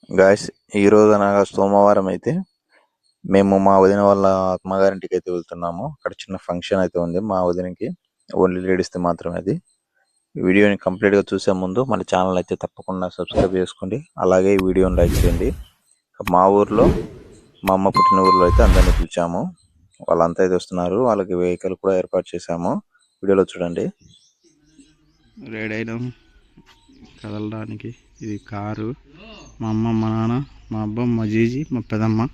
Guys, ఈరోజు అనగా సోమవారం అయితే మేము మా వదిన వాళ్ళ అమ్మగారింటికి అయితే వెళ్తున్నాము. అక్కడ చిన్న ఫంక్షన్ అయితే ఉంది మా వదినకి. ఓన్లీ లేడీస్ది మాత్రమే అది. వీడియోని కంప్లీట్గా చూసే ముందు మన ఛానల్ అయితే తప్పకుండా సబ్స్క్రైబ్ చేసుకోండి. అలాగే ఈ వీడియోని లైక్ చేయండి. మా ఊర్లో మా అమ్మ పుట్టిన ఊర్లో అయితే అందరినీ పిలిచాము. వాళ్ళంతా అయితే వస్తున్నారు. వాళ్ళకి వెహికల్ కూడా ఏర్పాటు చేశాము. వీడియోలో చూడండి. రెడీ అయినాం కదలడానికి. ఇది కారు. మా అమ్మ, మా నాన్న, మా అబ్బా, మా జీజీ, మా పెదమ్మ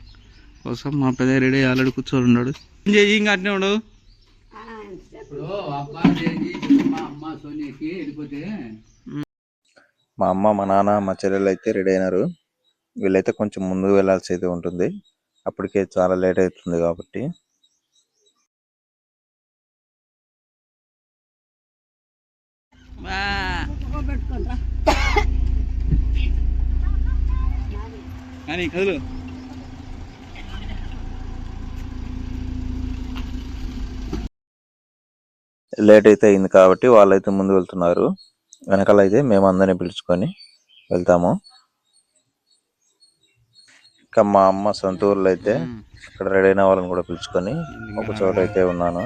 కోసం మా పెద్ద రెడీ ఆల్రెడీ కూర్చొని ఉన్నాడు. చేయి ఇంకా అట్నే ఉండవు. మా అమ్మ, మా నాన్న, మా చెల్లెలు అయితే రెడీ అయినారు. వీళ్ళైతే కొంచెం ముందుకు వెళ్ళాల్సి అయితే ఉంటుంది. అప్పటికే చాలా లేట్ అవుతుంది కాబట్టి. కదులు. లేట్ అయితే అయింది కాబట్టి వాళ్ళైతే ముందు వెళ్తున్నారు. వెనకాల అయితే మేము అందరినీ పిలుచుకొని వెళ్తాము. ఇంకా మా అమ్మ సొంత ఊర్లో అయితే అక్కడ రెడీ అయిన వాళ్ళని కూడా పిలుచుకొని ఒక చోట అయితే ఉన్నాను.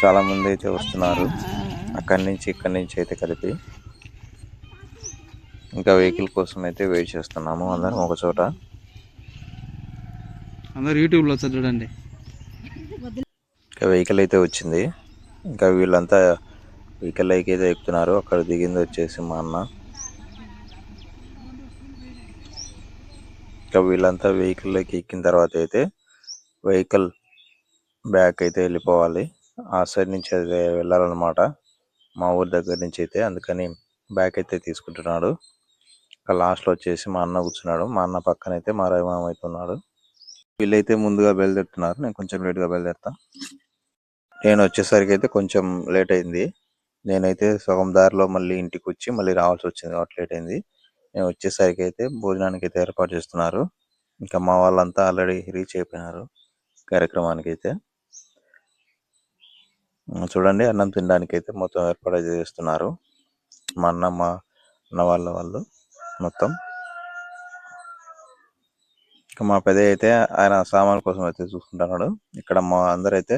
చాలా మంది అయితే వస్తున్నారు అక్కడి నుంచి ఇక్కడి నుంచి అయితే కలిపి. ఇంకా వెహికల్ కోసం అయితే వెయిట్ చేస్తున్నాము అందరం ఒక చోట. అందరు యూట్యూబ్లో చూడండి. ఇంకా వెహికల్ అయితే వచ్చింది. ఇంకా వీళ్ళంతా వెహికల్ అయితే ఎక్కుతున్నారు. అక్కడ దిగింది వచ్చేసి మా అన్న. ఇంకా వీళ్ళంతా వెహికల్లోకి ఎక్కిన తర్వాత అయితే వెహికల్ బ్యాక్ అయితే వెళ్ళిపోవాలి. ఆ సైడ్ నుంచి అయితే వెళ్ళాలన్నమాట మా ఊరి దగ్గర నుంచి అయితే. అందుకని బ్యాక్ అయితే తీసుకుంటున్నాడు. ఇంకా లాస్ట్లో వచ్చేసి మా అన్న కూర్చున్నాడు. మా అన్న పక్కన అయితే మా రవిమామ అయితే ఉన్నాడు. వీళ్ళైతే ముందుగా బయలుదేరుతున్నారు. నేను కొంచెం లేట్గా బయలుదేరుతా. నేను వచ్చేసరికి అయితే కొంచెం లేట్ అయింది. నేనైతే సగం దారిలో మళ్ళీ ఇంటికి వచ్చి మళ్ళీ రావాల్సి వచ్చింది కాబట్టి లేట్ అయింది. నేను వచ్చేసరికి అయితే భోజనానికి అయితే ఏర్పాటు చేస్తున్నారు. ఇంకా మా వాళ్ళంతా ఆల్రెడీ రీచ్ అయిపోయినారు కార్యక్రమానికి అయితే. చూడండి, అన్నం తినడానికి అయితే మొత్తం ఏర్పాటు చేస్తున్నారు మా అన్న, మా అన్న వాళ్ళు మొత్తం. ఇంకా మా పెద్ద అయితే ఆయన సామాన్ కోసం అయితే చూసుకుంటున్నాడు. ఇక్కడ మా అందరైతే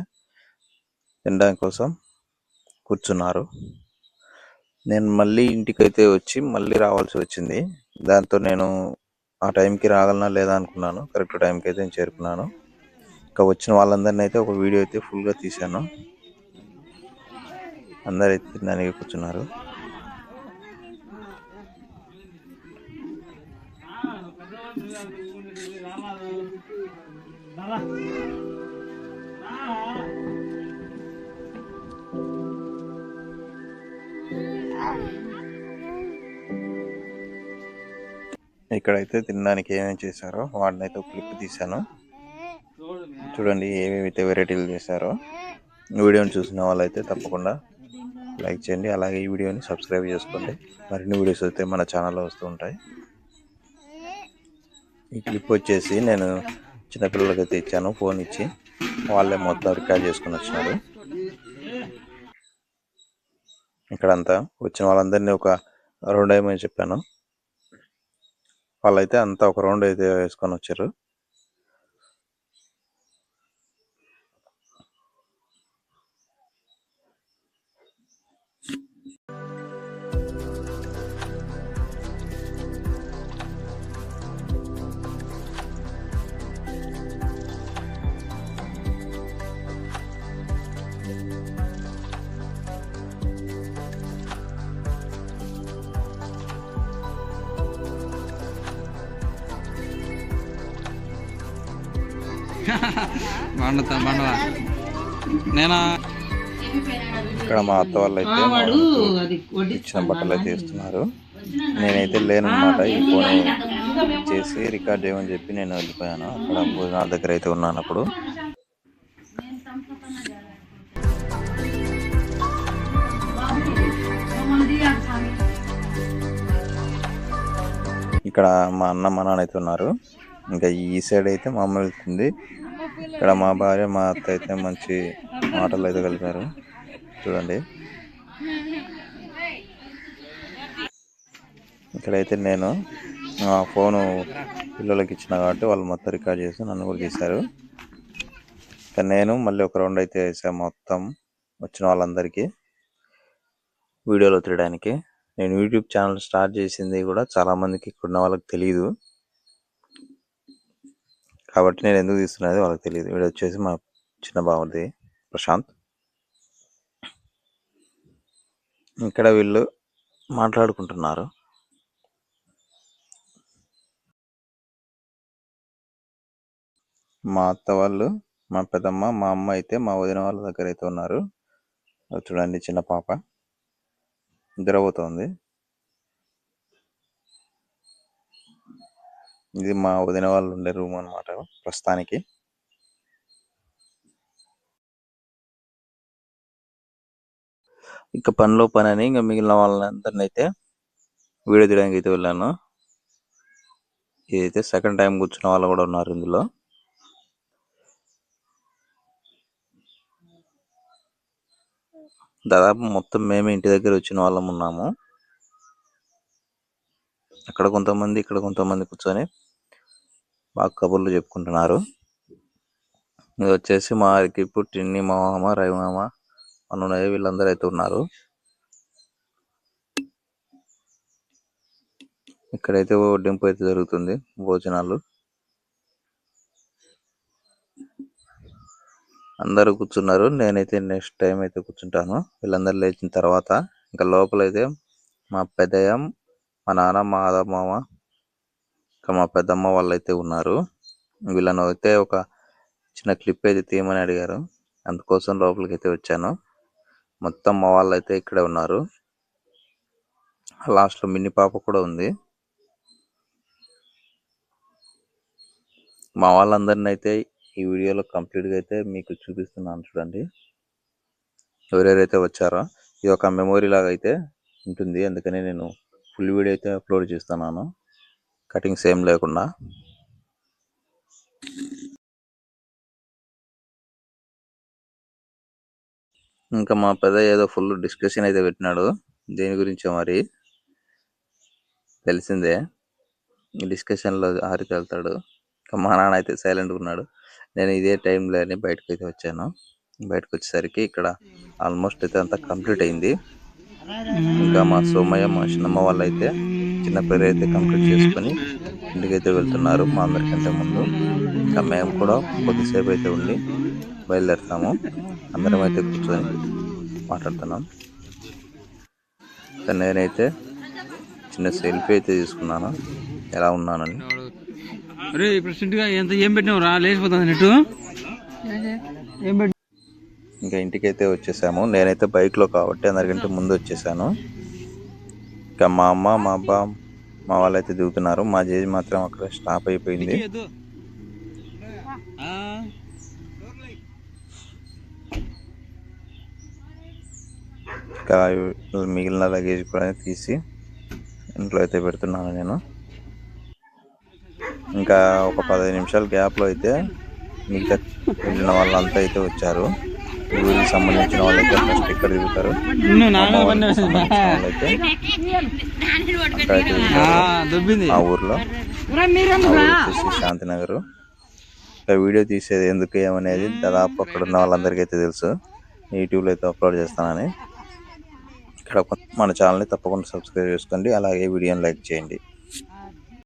తినడానికి కోసం కూర్చున్నారు. నేను మళ్ళీ ఇంటికైతే వచ్చి మళ్ళీ రావాల్సి వచ్చింది. దాంతో నేను ఆ టైంకి రాగలనా లేదా అనుకున్నాను. కరెక్ట్ టైంకి అయితే నేను చేరుకున్నాను. ఇంకా వచ్చిన వాళ్ళందరినీ అయితే ఒక వీడియో అయితే ఫుల్గా తీశాను. అందరైతే తినడానికి కూర్చున్నారు. ఇక్కడైతే తినడానికి ఏమేమి చేశారో వాటిని అయితే క్లిప్ తీశాను. చూడండి ఏమేమైతే వెరైటీలు చేశారో. వీడియోని చూసిన వాళ్ళైతే తప్పకుండా లైక్ చేయండి. అలాగే ఈ వీడియోని సబ్స్క్రైబ్ చేసుకోండి. మరిన్ని వీడియోస్ అయితే మన ఛానల్లో వస్తూ ఉంటాయి. ఈ క్లిప్ వచ్చేసి నేను చిన్నపిల్లలకైతే ఇచ్చాను. ఫోన్ ఇచ్చి వాళ్ళే మొత్తం రికార్డ్ చేసుకుని వచ్చినారు. ఇక్కడంతా వచ్చిన వాళ్ళందరినీ ఒక రౌండ్ వేయమని చెప్పాను. వాళ్ళైతే అంతా ఒక రౌండ్ అయితే వేసుకొని వచ్చారు. బండవా నేనా. ఇక్కడ మా అత్త వాళ్ళు అయితే ఇచ్చిన బట్టలు అయితే ఇస్తున్నారు. నేనైతే లేనమాట. ఈ ఫోన్ చేసి రికార్డ్ చేయమని చెప్పి నేను వెళ్ళిపోయాను. అక్కడ భోజనాల దగ్గర అయితే ఉన్నాను. అప్పుడు ఇక్కడ మా అన్న, మా నాన్న అయితే ఉన్నారు. ఇంకా ఈ సైడ్ అయితే మా అమ్మ వెళ్తుంది. ఇక్కడ మా భార్య, మా అత్త అయితే మంచి మాటలు అయితే కలిపారు. చూడండి, ఇక్కడైతే నేను ఫోను పిల్లలకి ఇచ్చిన కాబట్టి వాళ్ళు మొత్తం రికార్డ్ చేసి నన్ను కూడా తీశారు. కానీ నేను మళ్ళీ ఒక రౌండ్ అయితే వేసాను మొత్తం వచ్చిన వాళ్ళందరికీ వీడియోలో తీయడానికి. నేను యూట్యూబ్ ఛానల్ స్టార్ట్ చేసింది కూడా చాలామందికి ఇక్కడ ఉన్న వాళ్ళకి తెలియదు కాబట్టి నేను ఎందుకు తీస్తున్నది వాళ్ళకి తెలియదు. వీడియో వచ్చేసి మా చిన్న బాబుది ప్రశాంత్. ఇక్కడ వీళ్ళు మాట్లాడుకుంటున్నారు. మా అత్త వాళ్ళు, మా పెద్దమ్మ, మా అమ్మ అయితే మా వదిన వాళ్ళ దగ్గర అయితే ఉన్నారు. చూడండి చిన్న పాప నిద్రపోతుంది. ఇది మా వదిన వాళ్ళు ఉండే రూమ్ అన్నమాట ప్రస్తుతానికి. ఇంకా పనిలో పని అని ఇంకా మిగిలిన వాళ్ళందరినీ అయితే వీడియో తీయడానికి అయితే వెళ్ళాను. ఇదైతే సెకండ్ టైం కూర్చున్న వాళ్ళు కూడా ఉన్నారు ఇందులో. దాదాపు మొత్తం మేమే ఇంటి దగ్గర వచ్చిన వాళ్ళం ఉన్నాము. అక్కడ కొంతమంది ఇక్కడ కొంతమంది కూర్చొని బాగా కబుర్లు చెప్పుకుంటున్నారు. ఇది వచ్చేసి మా అరికిప్పు, టిన్ని, మా మామ, రవి మామ, అన్నయ్య వీళ్ళందరూ అయితే ఉన్నారు. ఇక్కడైతే వడ్డింపు అయితే జరుగుతుంది, భోజనాలు. అందరూ కూర్చున్నారు. నేనైతే నెక్స్ట్ టైం అయితే కూర్చుంటాను వీళ్ళందరూ లేచిన తర్వాత. ఇంకా లోపలైతే మా పెద్దయ్య, మా నాన్న, మా మామ, ఇంకా మా పెద్దమ్మ వాళ్ళు అయితే ఉన్నారు. వీళ్ళను అయితే ఒక చిన్న క్లిప్ అయితే తీయమని అడిగారు, అందుకోసం లోపలికి అయితే వచ్చాను. మొత్తం మా వాళ్ళు అయితే ఇక్కడే ఉన్నారు. లాస్ట్లో మిన్ని పాప కూడా ఉంది. మా వాళ్ళందరిని అయితే ఈ వీడియోలో కంప్లీట్గా అయితే మీకు చూపిస్తున్నాను చూడండి. ఎవరెవరైతే వచ్చారో ఇది ఒక మెమొరీ లాగా అయితే ఉంటుంది, అందుకని నేను ఫుల్ వీడియో అయితే అప్లోడ్ చేస్తున్నాను కటింగ్స్ ఏం లేకుండా. ఇంకా మా పెద్ద ఏదో ఫుల్ డిస్కషన్ అయితే పెట్టినాడు, దేని గురించో మరి తెలిసిందే. ఈ డిస్కషన్లో ఆరికి వెళ్తాడు. మా నాన్న అయితే సైలెంట్గా ఉన్నాడు. నేను ఇదే టైంలో అని బయటకు అయితే వచ్చాను. బయటకు వచ్చేసరికి ఇక్కడ ఆల్మోస్ట్ అయితే అంతా కంప్లీట్ అయింది. ఇంకా మా సోమయ్య, మా చిన్నమ్మ వాళ్ళు అయితే చిన్న పేరు అయితే కంప్లీట్ చేసుకొని ఇంటికైతే వెళ్తున్నారు మా అందరికంటే ముందు. ఇంకా మేము కూడా కొద్దిసేపు అయితే ఉండి బయలుదేరుతాము. అందరం అయితే కూర్చొని మాట్లాడుతున్నాం. నేనైతే చిన్న సెల్ఫీ అయితే తీసుకున్నాను ఎలా ఉన్నానని. ఇంకా ఇంటికైతే వచ్చేసాము. నేనైతే బైక్లో కాబట్టి అందరికంటే ముందు వచ్చేసాను. ఇంకా మా అమ్మ, మా అబ్బా, మా వాళ్ళైతే దిగుతున్నారు. మా జేజీ మాత్రం అక్కడ స్టాప్ అయిపోయింది. ఇంకా మిగిలిన లగేజ్ కూడా తీసి ఇంట్లో అయితే పెడుతున్నాను నేను. ఇంకా ఒక 15 నిమిషాల గ్యాప్లో అయితే మిగతా వెళ్ళిన వాళ్ళంతా అయితే వచ్చారు. ఊరికి సంబంధించిన వాళ్ళైతే ఫస్ట్ ఇక్కడ దిగుతారు. ఆ ఊర్లో వచ్చేసి శాంతినగర్. ఇంకా వీడియో తీసేది ఎందుకు ఏమనేది దాదాపు అక్కడ ఉన్న వాళ్ళందరికీ అయితే తెలుసు. యూట్యూబ్లో అయితే అప్లోడ్ చేస్తానని. ఇక్కడ మన ఛానల్ని తప్పకుండా సబ్స్క్రైబ్ చేసుకోండి, అలాగే వీడియోని లైక్ చేయండి.